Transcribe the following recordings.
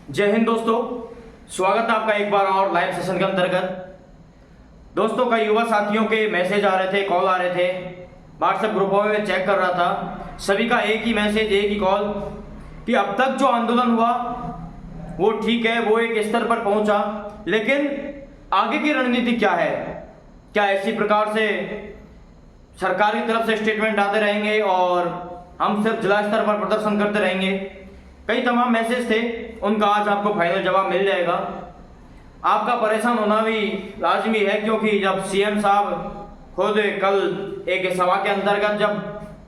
जय हिंद दोस्तों, स्वागत है आपका एक बार और लाइव सेशन के अंतर्गत। दोस्तों, कई युवा साथियों के मैसेज आ रहे थे, कॉल आ रहे थे, व्हाट्सएप ग्रुपों में मैं चेक कर रहा था। सभी का एक ही मैसेज, एक ही कॉल कि अब तक जो आंदोलन हुआ वो ठीक है, वो एक स्तर पर पहुंचा, लेकिन आगे की रणनीति क्या है? क्या इसी प्रकार से सरकार की तरफ से स्टेटमेंट आते रहेंगे और हम सिर्फ जिला स्तर पर प्रदर्शन करते रहेंगे? कई तमाम मैसेज थे, उनका आज आपको फाइनल जवाब मिल जाएगा। आपका परेशान होना भी लाजमी है, क्योंकि जब सीएम साहब खुद कल एक सभा के अंतर्गत जब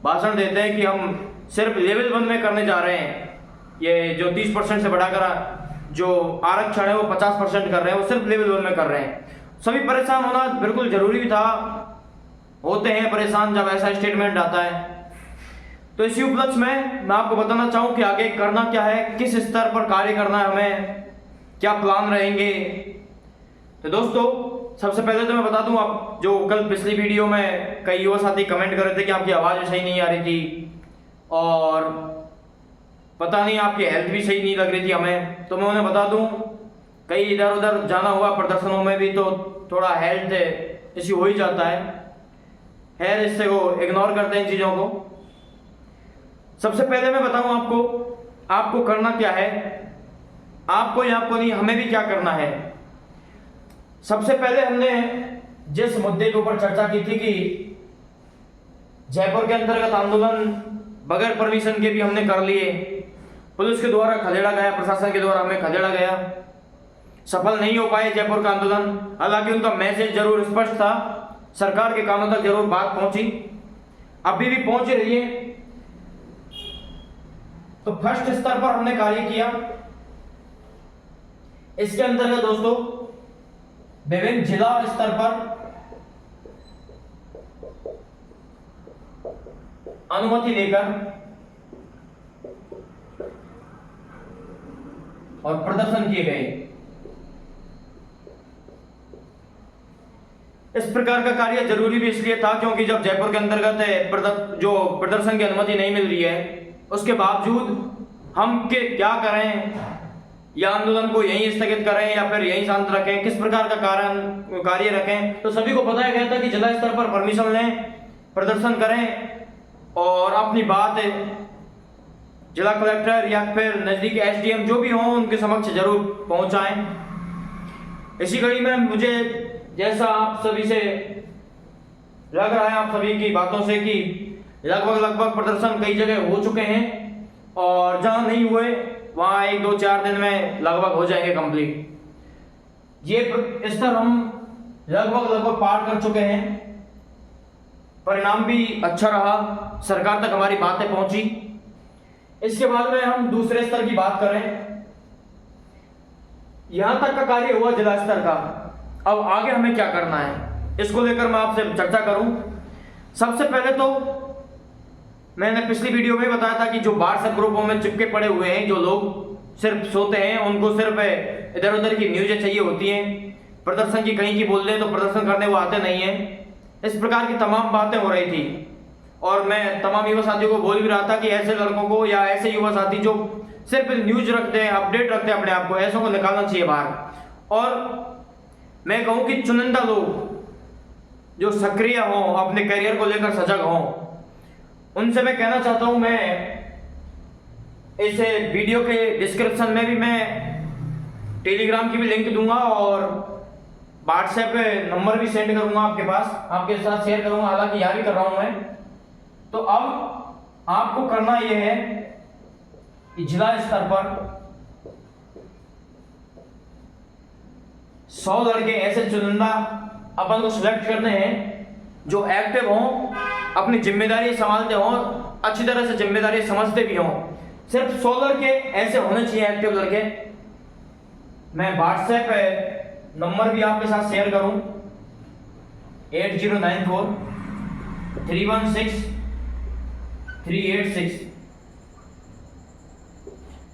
भाषण देते हैं कि हम सिर्फ लेवल 1 में करने जा रहे हैं, ये जो 30% से बढ़ाकर जो आरक्षण है वो 50% कर रहे हैं, वो सिर्फ लेवल 1 में कर रहे हैं। सभी परेशान होना बिल्कुल जरूरी भी था, होते हैं परेशान जब ऐसा स्टेटमेंट आता है। तो इसी उपलक्ष्य में मैं आपको बताना चाहूँ कि आगे करना क्या है, किस स्तर पर कार्य करना है, हमें क्या प्लान रहेंगे। तो दोस्तों, सबसे पहले तो मैं बता दूं, आप जो कल पिछली वीडियो में कई युवा साथी कमेंट कर रहे थे कि आपकी आवाज़ सही नहीं आ रही थी और पता नहीं आपकी हेल्थ भी सही नहीं लग रही थी हमें, तो मैं उन्हें बता दूं कई इधर उधर जाना हुआ प्रदर्शनों में भी, तो थोड़ा हेल्थ इश्यू हो ही जाता है। खैर, इससे वो इग्नोर करते हैं इन चीज़ों को। सबसे पहले मैं बताऊं आपको करना क्या है। आपको या आपको नहीं, हमें भी क्या करना है। सबसे पहले हमने जिस मुद्दे के ऊपर चर्चा की थी कि जयपुर के अंतर्गत आंदोलन बगैर परमिशन के भी हमने कर लिए, पुलिस के द्वारा खदेड़ा गया, प्रशासन के द्वारा हमें खदेड़ा गया, सफल नहीं हो पाए जयपुर का आंदोलन। हालांकि उनका मैसेज जरूर स्पष्ट था, सरकार के कानों तक जरूर बात पहुंची, अभी भी पहुंच रही है। तो फर्स्ट स्तर पर हमने कार्य किया। इसके अंतर्गत दोस्तों विभिन्न जिला स्तर पर अनुमति लेकर और प्रदर्शन किए गए। इस प्रकार का कार्य जरूरी भी इसलिए था क्योंकि जब जयपुर के अंतर्गत जो प्रदर्शन की अनुमति नहीं मिल रही है, उसके बावजूद हम क्या करें, या आंदोलन को यहीं स्थगित करें या फिर यहीं शांत रखें, किस प्रकार का कार्य रखें। तो सभी को बताया गया था कि जिला स्तर पर परमिशन लें, प्रदर्शन करें और अपनी बात जिला कलेक्टर या फिर नजदीकी एसडीएम जो भी हों उनके समक्ष जरूर पहुंचाएं। इसी कड़ी में मुझे जैसा आप सभी से लग रहा है, आप सभी की बातों से, कि लगभग प्रदर्शन कई जगह हो चुके हैं और जहां नहीं हुए वहां 1-2-4 दिन में लगभग हो जाएंगे कंप्लीट। ये स्तर हम लगभग पार कर चुके हैं। परिणाम भी अच्छा रहा, सरकार तक हमारी बातें पहुंची। इसके बाद में हम दूसरे स्तर की बात करें, यहां तक का कार्य हुआ जिला स्तर का। अब आगे हमें क्या करना है, इसको लेकर मैं आपसे चर्चा करूं। सबसे पहले तो मैंने पिछली वीडियो में बताया था कि जो व्हाट्सएप ग्रुपों में चिपके पड़े हुए हैं, जो लोग सिर्फ सोते हैं, उनको सिर्फ इधर उधर की न्यूज़ें चाहिए होती हैं, प्रदर्शन की कहीं की बोल दें तो प्रदर्शन करने वो आते नहीं हैं। इस प्रकार की तमाम बातें हो रही थी और मैं तमाम युवा साथियों को बोल भी रहा था कि ऐसे लड़कों को या ऐसे युवा साथी जो सिर्फ न्यूज रखते हैं, अपडेट रखते हैं अपने आप को, ऐसों को निकालना चाहिए बाहर। और मैं कहूँ कि चुनिंदा लोग जो सक्रिय हों, अपने करियर को लेकर सजग हों, उनसे मैं कहना चाहता हूं। मैं इस वीडियो के डिस्क्रिप्शन में भी मैं टेलीग्राम की भी लिंक दूंगा और व्हाट्सएप नंबर भी सेंड करूंगा आपके पास, आपके साथ शेयर करूंगा, हालांकि यहाँ भी कर रहा हूं मैं। तो अब आपको करना यह है कि जिला स्तर पर 100 लड़के ऐसे चुनिंदा अपन को सिलेक्ट करने हैं जो एक्टिव हों, अपनी जिम्मेदारी संभालते हों, अच्छी तरह से जिम्मेदारी समझते भी हों। सिर्फ 100 लड़के ऐसे होने चाहिए, एक्टिव लड़के। मैं व्हाट्सएप नंबर भी आपके साथ शेयर करूं, 8094 316 386।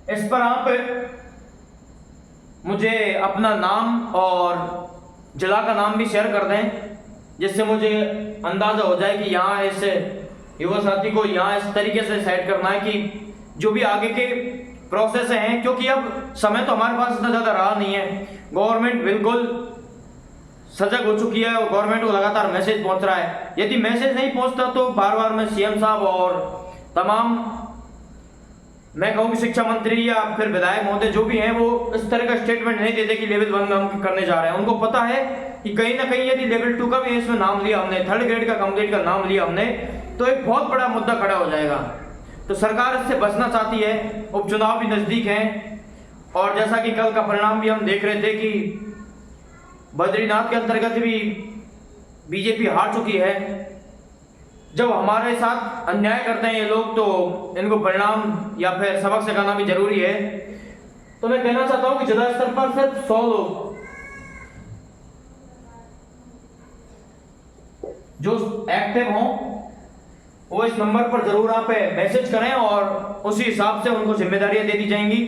इस पर आप मुझे अपना नाम और जिला का नाम भी शेयर कर दें, जिससे मुझे अंदाजा हो जाए कि यहाँ इस युवा साथी को यहाँ इस तरीके से सेट करना है कि जो भी आगे के प्रोसेस हैं, क्योंकि अब समय तो हमारे पास इतना ज़्यादा रहा नहीं है। गवर्नमेंट बिल्कुल सजग हो चुकी है और गवर्नमेंट को लगातार मैसेज पहुंच रहा है। यदि मैसेज नहीं पहुंचता तो बार बार मैं सीएम साहब और तमाम, मैं कहूँ कि शिक्षा मंत्री या फिर विधायक महोदय जो भी हैं, वो इस तरह का स्टेटमेंट नहीं देते कि लेवल 1 में हम करने जा रहे हैं। उनको पता है कि कहीं ना कहीं यदि लेवल 2 का भी इसमें नाम लिया हमने, 3rd ग्रेड का कंप्लीट का नाम लिया हमने, तो एक बहुत बड़ा मुद्दा खड़ा हो जाएगा। तो सरकार इससे बचना चाहती है। उपचुनाव भी नजदीक हैं और जैसा कि कल का परिणाम भी हम देख रहे थे कि बद्रीनाथ के अंतर्गत भी बीजेपी हार चुकी है। जब हमारे साथ अन्याय करते हैं ये लोग, तो इनको परिणाम या फिर सबक सिखाना भी जरूरी है। तो मैं कहना चाहता हूं कि जिला स्तर पर सिर्फ 100 लोग जो एक्टिव हों वो इस नंबर पर जरूर आप मैसेज करें और उसी हिसाब से उनको जिम्मेदारियां दे दी जाएंगी,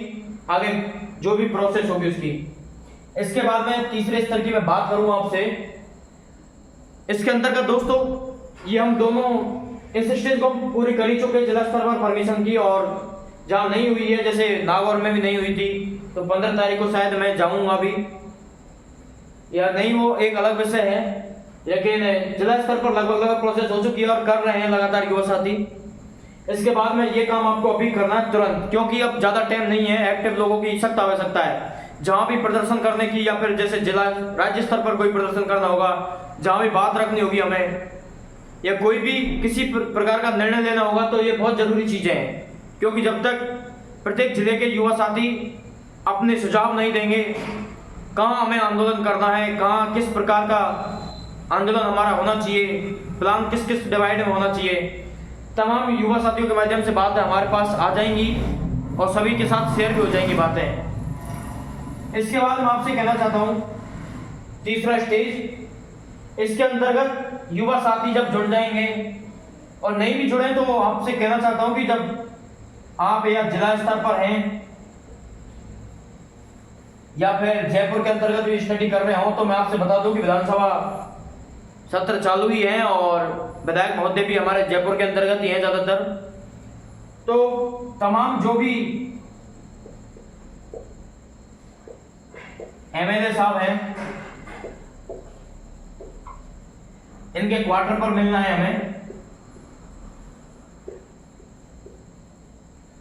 आगे जो भी प्रोसेस होगी उसकी। इसके बाद में तीसरे स्तर की मैं बात करूं आपसे। इसके अंतर्गत दोस्तों ये हम दोनों इस स्टेज को पूरी कर ही चुके, जिला स्तर पर परमिशन की, और जहां नहीं हुई है जैसे नागौर में भी नहीं हुई थी, तो 15 तारीख को शायद मैं जाऊंगा भी या नहीं, वो एक अलग विषय है। लेकिन जिला स्तर पर लगभग प्रोसेस हो चुकी है और कर रहे हैं लगातार युवा साथी। इसके बाद में ये काम आपको अभी करना है तुरंत, क्योंकि अब ज्यादा टाइम नहीं है। एक्टिव लोगों की सख्त आवश्यकता है। जहां भी प्रदर्शन करने की या फिर जैसे जिला राज्य स्तर पर कोई प्रदर्शन करना होगा, जहां भी बात रखनी होगी हमें, या कोई भी किसी प्रकार का निर्णय लेना होगा, तो ये बहुत जरूरी चीजें हैं। क्योंकि जब तक प्रत्येक जिले के युवा साथी अपने सुझाव नहीं देंगे कहाँ हमें आंदोलन करना है, कहाँ किस प्रकार का आंदोलन हमारा होना चाहिए, प्लान किस किस डिवाइड में होना चाहिए, तमाम युवा साथियों के माध्यम से बातें हमारे पास आ जाएंगी और सभी के साथ शेयर भी हो जाएंगी बातें। इसके बाद मैं आपसे कहना चाहता हूं तीसरा स्टेज, इसके अंतर्गत युवा साथी जब जुड़ जाएंगे और नहीं भी जुड़े, तो आपसे कहना चाहता हूं कि जब आप या जिला स्तर पर हैं या फिर जयपुर के अंतर्गत भी स्टडी कर रहे हो, तो मैं आपसे बता दूं कि विधानसभा सत्र चालू ही है और विधायक महोदय भी हमारे जयपुर के अंतर्गत ही हैं ज्यादातर। तो तमाम जो भी एमएलए साहब हैं, इनके क्वार्टर पर मिलना है हमें,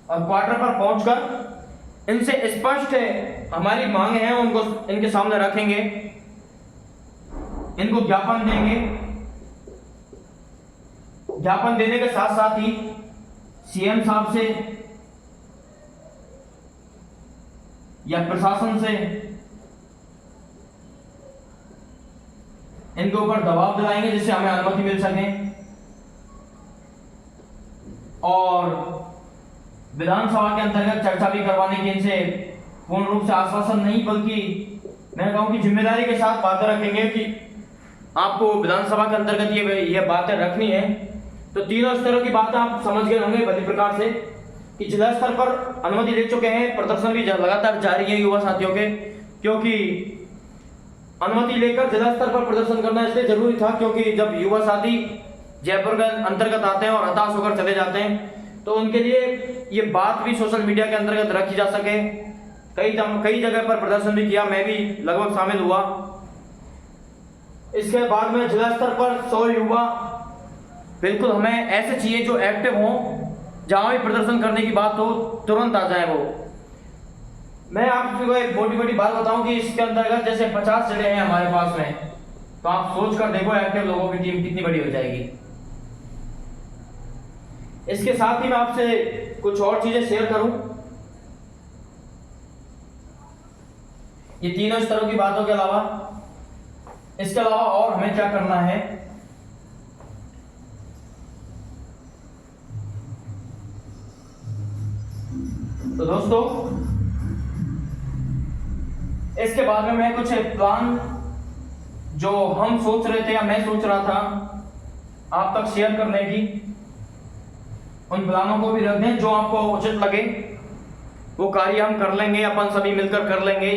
और क्वार्टर पर पहुंचकर इनसे स्पष्ट हमारी मांगे हैं उनको इनके सामने रखेंगे, इनको ज्ञापन देंगे। ज्ञापन देने के साथ साथ ही सीएम साहब से या प्रशासन से इनके ऊपर दबाव दिलाएंगे जिससे हमें अनुमति मिल सके, और विधानसभा के अंतर्गत चर्चा भी करवाने की इनसे पूर्ण रूप से आश्वासन नहीं, बल्कि मैं कहूं कि जिम्मेदारी के साथ बातें रखेंगे कि आपको विधानसभा के अंतर्गत ये बातें रखनी है। तो तीनों स्तरों की बातें आप समझ गए होंगे भली प्रकार से कि जिला स्तर पर अनुमति ले चुके हैं, प्रदर्शन भी लगातार जारी है युवा साथियों के, क्योंकि अनुमति लेकर जिला स्तर पर प्रदर्शन करना इसलिए जरूरी था क्योंकि जब युवा साथी जयपुर के अंतर्गत आते हैं और हताश होकर चले जाते हैं, तो उनके लिए ये बात भी सोशल मीडिया के अंतर्गत रखी जा सके। कई जगह पर प्रदर्शन भी किया, मैं भी लगभग शामिल हुआ। इसके बाद में जिला स्तर पर 100 युवा बिल्कुल हमें ऐसे चाहिए जो एक्टिव हों, जहां भी प्रदर्शन करने की बात हो तुरंत आ जाए वो। मैं आपको एक मोटी मोटी बात बताऊं कि इसके अंतर्गत जैसे 50 जिले हैं हमारे पास में, तो आप सोच कर देखो एक्टिव लोगों की टीम कितनी बड़ी हो जाएगी। इसके साथ ही मैं आपसे कुछ और चीजें शेयर करूं। ये तीनों स्तरों की बातों के अलावा इसके अलावा और हमें क्या करना है, तो दोस्तों इसके बाद में मैं कुछ प्लान जो हम सोच रहे थे या मैं सोच रहा था आप तक शेयर करने की, उन प्लानों को भी रख दें। जो आपको उचित लगे वो कार्य हम कर लेंगे, अपन सभी मिलकर कर लेंगे।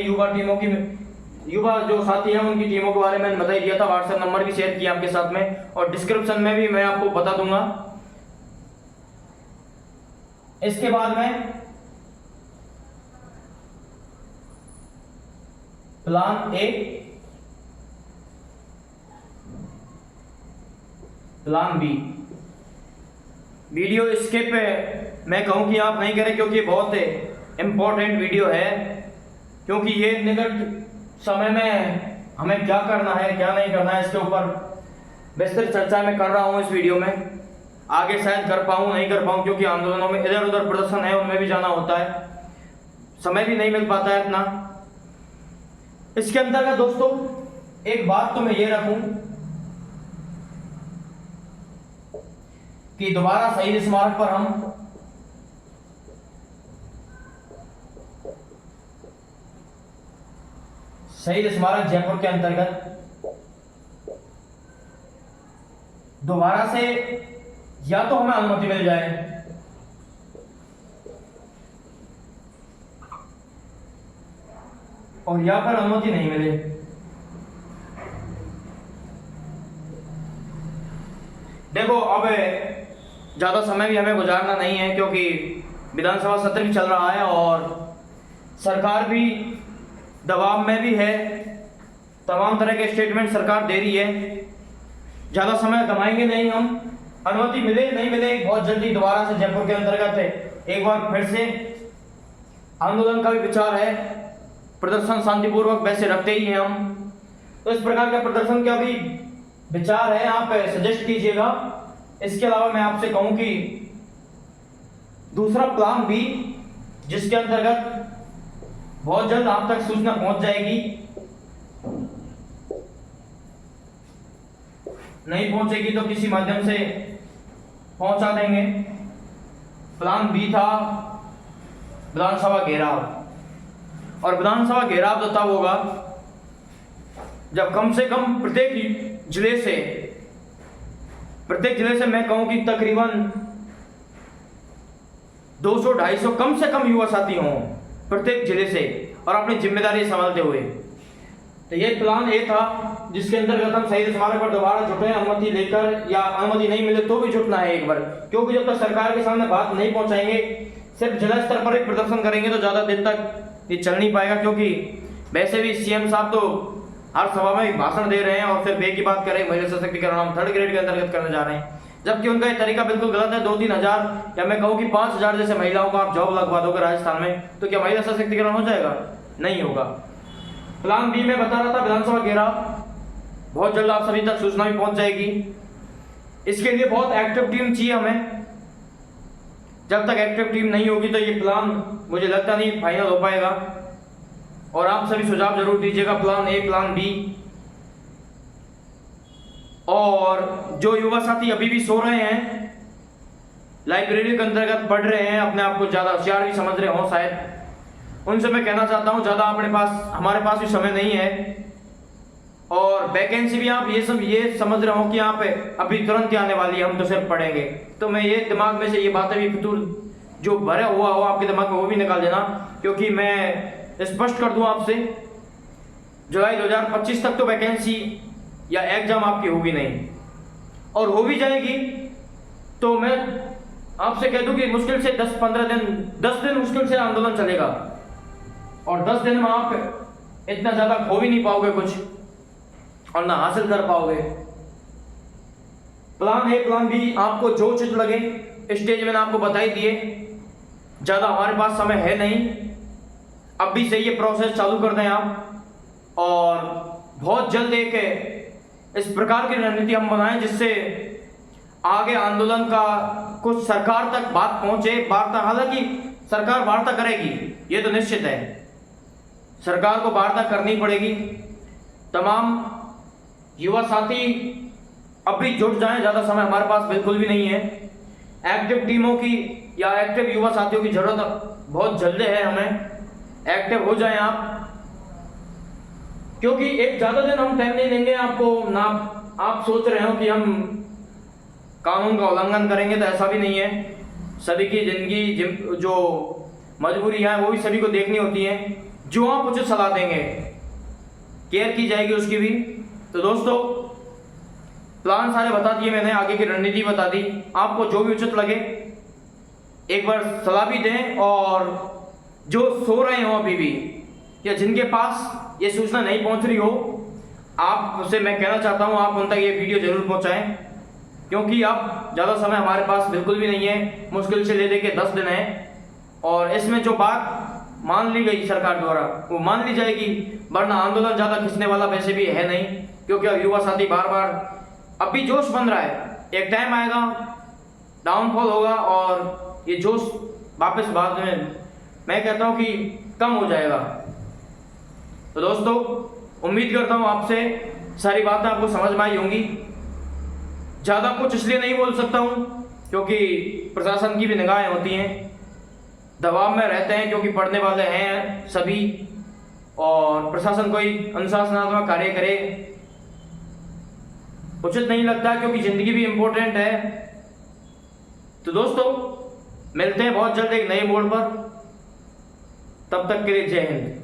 युवा जो साथी हैं उनकी टीमों के बारे में मैंने बता ही दिया था, व्हाट्सएप नंबर भी शेयर किया आपके साथ में, और डिस्क्रिप्शन में भी मैं आपको बता दूंगा। इसके बाद में प्लान ए, प्लान बी। वीडियो स्किप मैं कहूँ कि आप नहीं करें, क्योंकि बहुत इम्पोर्टेंट वीडियो है, क्योंकि ये निकट समय में हमें क्या करना है क्या नहीं करना है इसके ऊपर विस्तृत चर्चा मैं कर रहा हूँ इस वीडियो में। आगे शायद कर पाऊँ नहीं कर पाऊँ, क्योंकि आंदोलनों में इधर उधर प्रदर्शन है, उनमें भी जाना होता है, समय भी नहीं मिल पाता है इतना। इसके अंतर्गत दोस्तों एक बात तो मैं ये रखूं कि दोबारा शहीद स्मारक पर हम शहीद स्मारक जयपुर के अंतर्गत दोबारा से या तो हमें अनुमति मिल जाए और या फिर अनुमति नहीं मिले। देखो अब ज्यादा समय भी हमें गुजारना नहीं है, क्योंकि विधानसभा सत्र भी चल रहा है और सरकार भी दबाव में भी है, तमाम तरह के स्टेटमेंट सरकार दे रही है। ज्यादा समय गंवाएंगे नहीं हम, अनुमति मिले नहीं मिले बहुत जल्दी दोबारा से जयपुर के अंतर्गत एक बार फिर से आंदोलन का भी विचार है। प्रदर्शन शांतिपूर्वक वैसे रखते ही हैं हम, तो इस प्रकार का प्रदर्शन का भी विचार है, आप सजेस्ट कीजिएगा। इसके अलावा मैं आपसे कहूं कि दूसरा प्लान बी, जिसके अंतर्गत बहुत जल्द आप तक सूचना पहुंच जाएगी, नहीं पहुंचेगी तो किसी माध्यम से पहुंचा देंगे। प्लान बी था विधानसभा घेराव, और विधानसभा घेराव तो तब होगा जब कम से कम प्रत्येक जिले से मैं कहूं कि तकरीबन 200-250 कम से कम युवा साथी हों प्रत्येक जिले से, और अपनी जिम्मेदारी संभालते हुए। तो ये प्लान ए था, जिसके अंतर्गत हम शहीद स्मारक पर दोबारा जुटे, अनुमति लेकर या अनुमति नहीं मिले तो भी जुटना है एक बार, क्योंकि जब तक सरकार के सामने बात नहीं पहुंचाएंगे, सिर्फ जिला स्तर पर एक प्रदर्शन करेंगे तो ज्यादा देर तक ये चल नहीं पाएगा। क्योंकि वैसे भी सीएम साहब तो हर सभा में भाषण दे रहे हैं और फिर बे की बात करें, महिला सशक्तिकरण हम 3rd ग्रेड के अंतर्गत करने जा रहे हैं, जबकि उनका ये तरीका बिल्कुल गलत है। 2-3 हजार या मैं कहूँ कि 5 हजार जैसे महिलाओं को आप जॉब लगवा दोगे राजस्थान में, तो क्या महिला सशक्तिकरण हो जाएगा? नहीं होगा। प्लान बी में बता रहा था विधानसभा घेराव, बहुत जल्द आप सभी तक सूचना भी पहुंच जाएगी। इसके लिए बहुत एक्टिव टीम चाहिए हमें, जब तक एक्टिव टीम नहीं होगी तो ये प्लान मुझे लगता नहीं फाइनल हो पाएगा। और आप सभी सुझाव जरूर दीजिएगा, प्लान ए, प्लान बी। और जो युवा साथी अभी भी सो रहे हैं, लाइब्रेरी के अंतर्गत पढ़ रहे हैं, अपने आप को ज्यादा होशियार भी समझ रहे हो शायद, उनसे मैं कहना चाहता हूं ज्यादा हमारे पास भी समय नहीं है, और वैकेंसी भी आप ये समझ रहे हो कि यहाँ पे अभी तुरंत ही आने वाली है, हम तो सिर्फ पढ़ेंगे। तो मैं ये दिमाग में से ये बातें भी फितूर जो भरा हुआ हो आपके दिमाग में वो भी निकाल देना, क्योंकि मैं स्पष्ट कर दूं आपसे, जुलाई 2025 तक तो वैकेंसी या एग्जाम आपकी होगी नहीं, और हो भी जाएगी तो मैं आपसे कह दूं कि मुश्किल से 10-15 दिन 10 दिन मुश्किल से आंदोलन चलेगा, और 10 दिन में आप इतना ज्यादा खो भी नहीं पाओगे कुछ, और ना हासिल कर पाओगे। प्लान ए, प्लान बी आपको जो उचित लगे, स्टेज मैंने आपको बता ही दिए, ज्यादा हमारे पास समय है नहीं, अब भी से ये प्रोसेस चालू कर दें आप, और बहुत जल्द एक इस प्रकार की रणनीति हम बनाएं जिससे आगे आंदोलन का कुछ सरकार तक बात पहुंचे, वार्ता। हालांकि सरकार वार्ता करेगी, ये तो निश्चित है, सरकार को वार्ता करनी पड़ेगी। तमाम युवा साथी अब भी जुट जाएं, ज्यादा समय हमारे पास बिल्कुल भी नहीं है। एक्टिव टीमों की या एक्टिव युवा साथियों की जरूरत बहुत जल्द है, हमें एक्टिव हो जाएं आप, क्योंकि एक ज्यादा दिन हम टाइम नहीं देंगे आपको ना। आप सोच रहे हो कि हम कानून का उल्लंघन करेंगे, तो ऐसा भी नहीं है। सभी की जिंदगी जो मजबूरी है वो भी सभी को देखनी होती है, जो आप उचित सलाह देंगे केयर की जाएगी उसकी भी। तो दोस्तों प्लान सारे बता दिए मैंने, आगे की रणनीति बता दी, आपको जो भी उचित लगे एक बार सलाह भी दें, और जो सो रहे हो अभी भी या जिनके पास ये सूचना नहीं पहुंच रही हो, आपसे मैं कहना चाहता हूं आप उन तक ये वीडियो जरूर पहुंचाएं, क्योंकि अब ज़्यादा समय हमारे पास बिल्कुल भी नहीं है, मुश्किल से ले के 10 दिन है। और इसमें जो बात मान ली गई सरकार द्वारा वो मान ली जाएगी, वरना आंदोलन ज़्यादा खिंचने वाला वैसे भी है नहीं, क्योंकि अब युवा साथी बार बार अब भी जोश बन रहा है। एक टाइम आएगा, डाउनफॉल होगा और ये जोश वापस बाद में मैं कहता हूँ कि कम हो जाएगा। तो दोस्तों, उम्मीद करता हूँ आपसे सारी बातें आपको समझ में आई होंगी। ज़्यादा कुछ इसलिए नहीं बोल सकता हूँ क्योंकि प्रशासन की भी निगाहें होती हैं, दबाव में रहते हैं, क्योंकि पढ़ने वाले हैं सभी, और प्रशासन कोई अनुशासनात्मक कार्य करे उचित नहीं लगता, क्योंकि ज़िंदगी भी इम्पोर्टेंट है। तो दोस्तों, मिलते हैं बहुत जल्द एक नए मोड़ पर, तब तक के लिए जय हिंद।